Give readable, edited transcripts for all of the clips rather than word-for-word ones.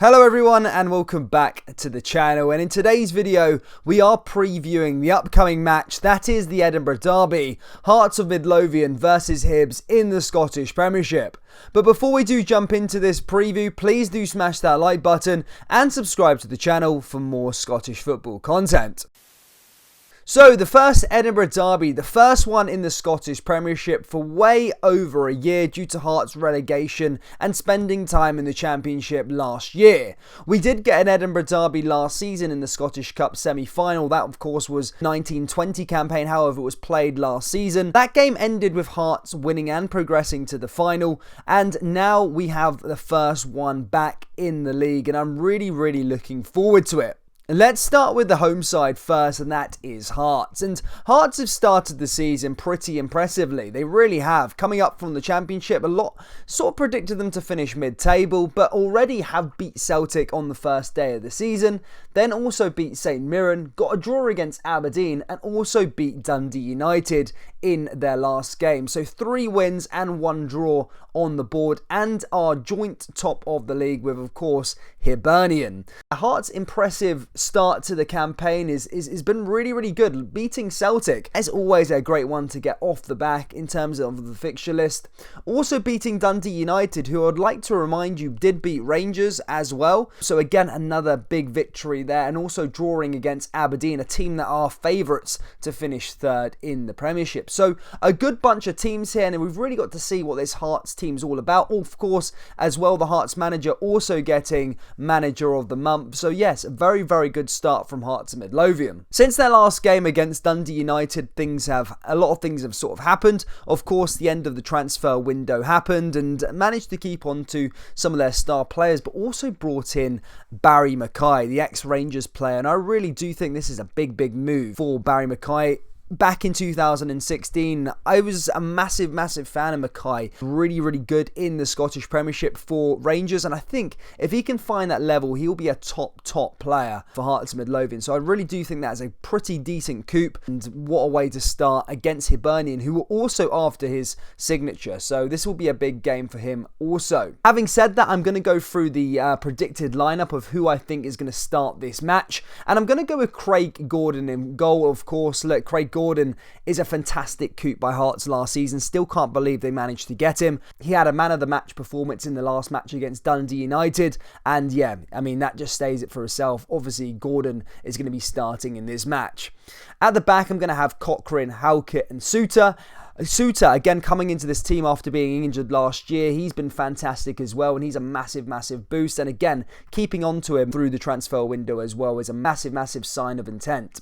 Hello everyone and welcome back to the channel, and in today's video we are previewing the upcoming match, that is the Edinburgh derby, Hearts of Midlothian versus Hibs in the Scottish Premiership. But before we do jump into this preview, please do smash that like button and subscribe to the channel for more Scottish football content. So the first Edinburgh derby, the first one in the Scottish Premiership for way over a year due to Hearts relegation and spending time in the Championship last year. We did get an Edinburgh derby last season in the Scottish Cup semi-final. That of course was 19-20 campaign, however it was played last season. That game ended with Hearts winning and progressing to the final, and now we have the first one back in the league and I'm really looking forward to it. Let's start with the home side first, and that is Hearts. And Hearts have started the season pretty impressively. They really have. Coming up from the Championship, a lot sort of predicted them to finish mid-table, but already have beat Celtic on the first day of the season, then also beat St Mirren, got a draw against Aberdeen, and also beat Dundee United in their last game. So 3 wins and 1 draw on the board, and are joint top of the league with, of course, Hibernian. Hearts' impressive start to the campaign has been really good. Beating Celtic is always a great one to get off the back in terms of the fixture list. Also beating Dundee United, who I'd like to remind you did beat Rangers as well. So again, another big victory there, and also drawing against Aberdeen, a team that are favourites to finish 3rd in the Premiership. So a good bunch of teams here, and we've really got to see what this Hearts team's all about. Of course, as well, the Hearts manager also getting Manager of the Month. So yes, a very good start from Hearts of Midlothian. Since their last game against Dundee United, a lot of things have sort of happened. Of course, the end of the transfer window happened and managed to keep on to some of their star players, but also brought in Barry Mackay, the ex-Rangers player, and I really do think this is a big move for Barry Mackay. Back in 2016, I was a massive fan of Mackay. Really good in the Scottish Premiership for Rangers, and I think if he can find that level, he'll be a top player for Hearts of Midlothian. So I really do think that is a pretty decent coup, and what a way to start against Hibernian, who were also after his signature. So this will be a big game for him also. Having said that, I'm going to go through the predicted lineup of who I think is going to start this match, and I'm going to go with Craig Gordon in goal, of course. Look, Craig Gordon is a fantastic coup by Hearts last season. Still can't believe they managed to get him. He had a man of the match performance in the last match against Dundee United, and yeah, I mean, that just stays it for itself. Obviously, Gordon is going to be starting in this match. At the back, I'm going to have Cochrane, Halkett and Suter. Suter, again, coming into this team after being injured last year, he's been fantastic as well, and he's a massive boost, and again, keeping on to him through the transfer window as well is a massive sign of intent.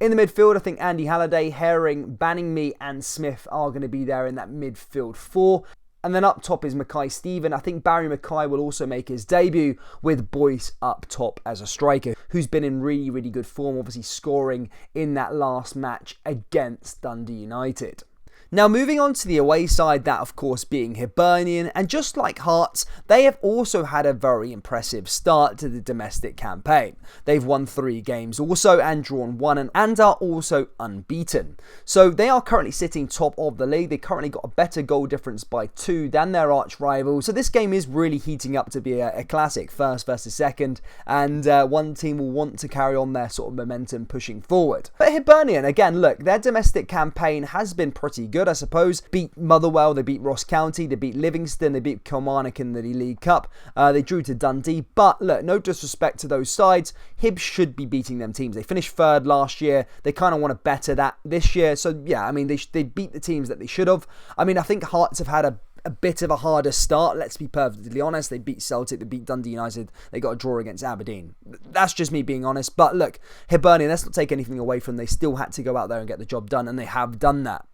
In the midfield, I think Andy Halliday, Herring, Banningme and Smith are going to be there in that midfield 4. And then up top is Mackay Stephen. I think Barry Mackay will also make his debut with Boyce up top as a striker, who's been in really good form, obviously scoring in that last match against Dundee United. Now moving on to the away side, that of course being Hibernian, and just like Hearts, they have also had a very impressive start to the domestic campaign. They've won 3 games also and drawn 1 and are also unbeaten. So they are currently sitting top of the league. They currently got a better goal difference by 2 than their arch rivals. So this game is really heating up to be a classic, first versus second, and one team will want to carry on their sort of momentum pushing forward. But Hibernian, again, look, their domestic campaign has been pretty good, I suppose. Beat Motherwell, they beat Ross County, they beat Livingston, they beat Kilmarnock in the League Cup, they drew to Dundee, but look, no disrespect to those sides, Hibs should be beating them teams. They finished 3rd last year, they kind of want to better that this year, so yeah, I mean, they beat the teams that they should have. I mean, I think Hearts have had a bit of a harder start, let's be perfectly honest. They beat Celtic, they beat Dundee United, they got a draw against Aberdeen. That's just me being honest, but look, Hibernian, let's not take anything away from them. They still had to go out there and get the job done, and they have done that.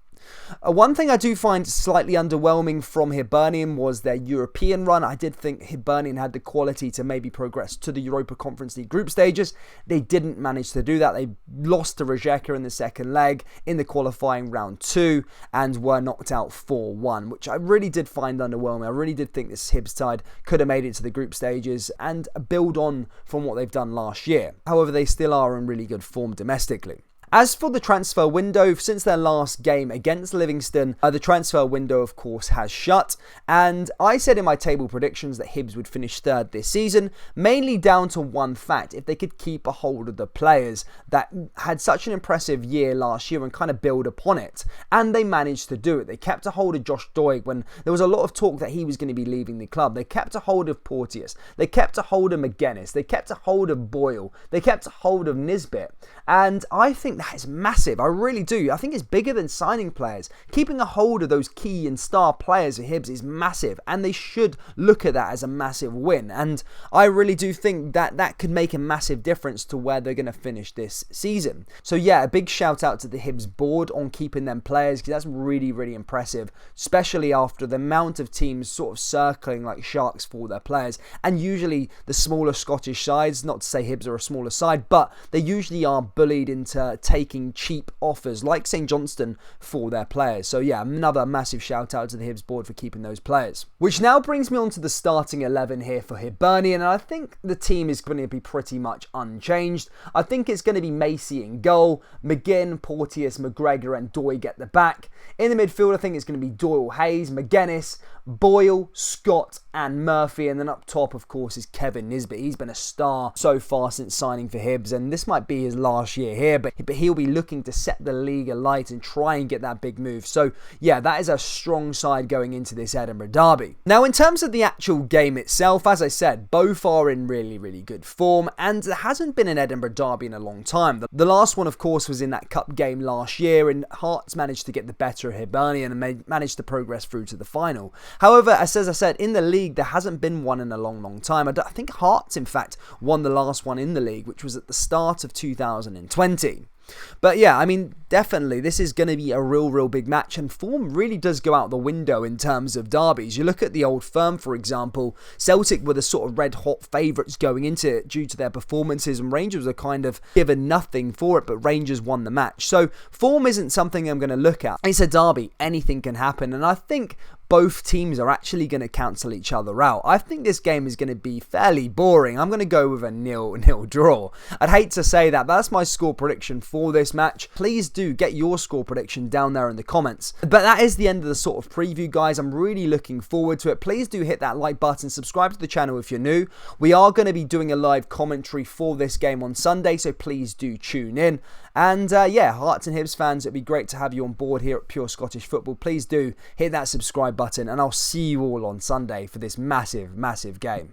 One thing I do find slightly underwhelming from Hibernian was their European run. I did think Hibernian had the quality to maybe progress to the Europa Conference League group stages. They didn't manage to do that. They lost to Rijeka in the second leg in the qualifying round 2 and were knocked out 4-1, which I really did find underwhelming. I really did think this Hibs side could have made it to the group stages and build on from what they've done last year. However, they still are in really good form domestically. As for the transfer window, since their last game against Livingston, the transfer window, of course, has shut. And I said in my table predictions that Hibs would finish third this season, mainly down to one fact: if they could keep a hold of the players that had such an impressive year last year and kind of build upon it. And they managed to do it. They kept a hold of Josh Doig when there was a lot of talk that he was going to be leaving the club. They kept a hold of Porteous. They kept a hold of McGuinness. They kept a hold of Boyle. They kept a hold of Nisbet. And I think that is massive. I really do. I think it's bigger than signing players. Keeping a hold of those key and star players at Hibs is massive, and they should look at that as a massive win. And I really do think that that could make a massive difference to where they're going to finish this season. So yeah, a big shout out to the Hibs board on keeping them players, because that's really, really impressive, especially after the amount of teams sort of circling like sharks for their players. And usually the smaller Scottish sides, not to say Hibs are a smaller side, but they usually are bullied into taking cheap offers like St Johnstone for their players. So yeah, another massive shout out to the Hibs board for keeping those players. Which now brings me on to the starting 11 here for Hibernian, and I think the team is going to be pretty much unchanged. I think it's going to be Macy in goal, McGinn, Porteous, McGregor and Doig at the back. In the midfield, I think it's going to be Doyle, Hayes, McGuinness, Boyle, Scott and Murphy, and then up top, of course, is Kevin Nisbet. He's been a star so far since signing for Hibs, and this might be his last year here, but he'll be looking to set the league alight and try and get that big move. So yeah, that is a strong side going into this Edinburgh derby. Now, in terms of the actual game itself, as I said, both are in really, really good form, and there hasn't been an Edinburgh derby in a long time. The last one, of course, was in that cup game last year, and Hearts managed to get the better of Hibernian and managed to progress through to the final. However, as I said, in the league, there hasn't been one in a long, long time. I think Hearts, in fact, won the last one in the league, which was at the start of 2020. But yeah, I mean, definitely, this is going to be a real big match, and form really does go out the window in terms of derbies. You look at the Old Firm, for example, Celtic were the sort of red-hot favourites going into it due to their performances, and Rangers were kind of given nothing for it, but Rangers won the match. So form isn't something I'm going to look at. It's a derby, anything can happen, and I think both teams are actually going to cancel each other out. I think this game is going to be fairly boring. I'm going to go with a 0-0 draw. I'd hate to say that, but that's my score prediction for this match. Please do get your score prediction down there in the comments. But that is the end of the sort of preview, guys. I'm really looking forward to it. Please do hit that like button, subscribe to the channel if you're new. We are going to be doing a live commentary for this game on Sunday, so please do tune in. And yeah, Hearts and Hibs fans, it'd be great to have you on board here at Pure Scottish Football. Please do hit that subscribe button, and I'll see you all on Sunday for this massive game.